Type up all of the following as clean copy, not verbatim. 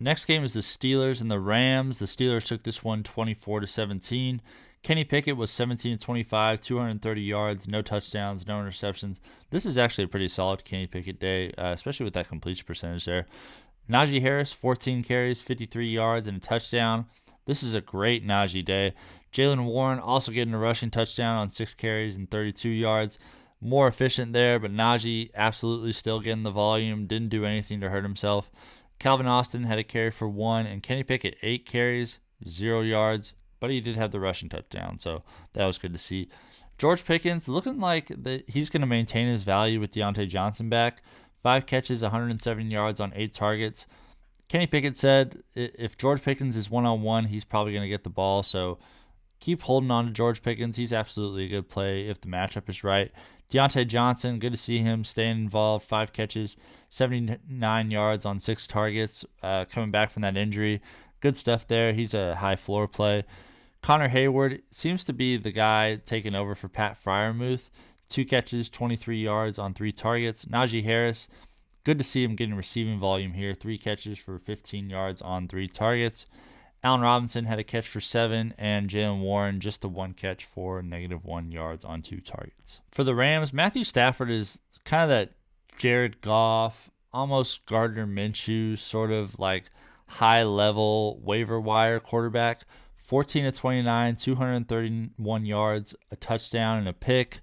Next game is the Steelers and the Rams. The Steelers took this one 24-17. Kenny Pickett was 17-25, 230 yards, no touchdowns, no interceptions. This is actually a pretty solid Kenny Pickett day, especially with that completion percentage there. Najee Harris, 14 carries, 53 yards, and a touchdown. This is a great Najee day. Jaylen Warren also getting a rushing touchdown on 6 carries and 32 yards. More efficient there, but Najee absolutely still getting the volume. Didn't do anything to hurt himself. Calvin Austin had a carry for 1, and Kenny Pickett 8 carries, 0 yards, but he did have the rushing touchdown, so that was good to see. George Pickens looking like he's going to maintain his value with Diontae Johnson back. 5 catches, 107 yards on 8 targets. Kenny Pickett said if George Pickens is one-on-one, he's probably going to get the ball, so keep holding on to George Pickens. He's absolutely a good play if the matchup is right. Diontae Johnson, good to see him staying involved. 5 catches, 79 yards on 6 targets, coming back from that injury. Good stuff there. He's a high floor play. Connor Heyward seems to be the guy taking over for Pat Freiermuth. 2 catches, 23 yards on 3 targets. Najee Harris, good to see him getting receiving volume here. 3 catches for 15 yards on 3 targets. Allen Robinson had a catch for 7, and Jaylen Warren just the 1 catch for -1 yards on 2 targets. For the Rams, Matthew Stafford is kind of that Jared Goff, almost Gardner Minshew, sort of like high-level waiver wire quarterback. 14-29, 231 yards, a touchdown, and a pick.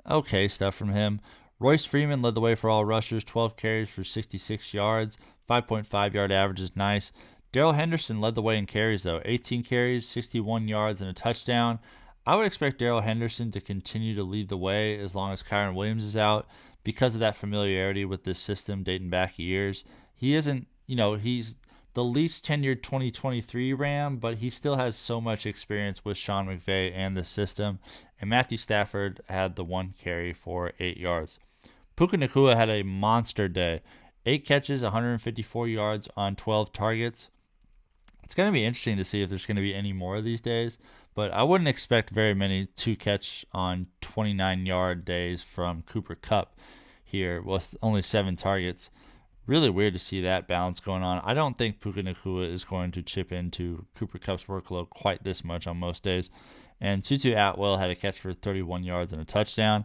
Okay stuff from him. Royce Freeman led the way for all rushers, 12 carries for 66 yards. 5.5-yard average is nice. Darrell Henderson led the way in carries, though. 18 carries, 61 yards, and a touchdown. I would expect Darrell Henderson to continue to lead the way as long as Kyren Williams is out because of that familiarity with this system dating back years. He isn't, he's the least tenured 2023 Ram, but he still has so much experience with Sean McVay and the system. And Matthew Stafford had the 1 carry for 8 yards. Puka Nacua had a monster day. 8 catches, 154 yards on 12 targets. It's going to be interesting to see if there's going to be any more of these days, but I wouldn't expect very many 2-catch on 29-yard days from Cooper Kupp here with only 7 targets. Really weird to see that balance going on. I don't think Puka Nacua is going to chip into Cooper Kupp's workload quite this much on most days. And Tutu Atwell had a catch for 31 yards and a touchdown.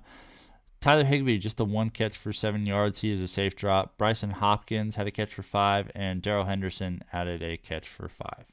Tyler Higbee, just the 1 catch for 7 yards. He is a safe drop. Bryson Hopkins had a catch for 5, and Darrell Henderson added a catch for 5.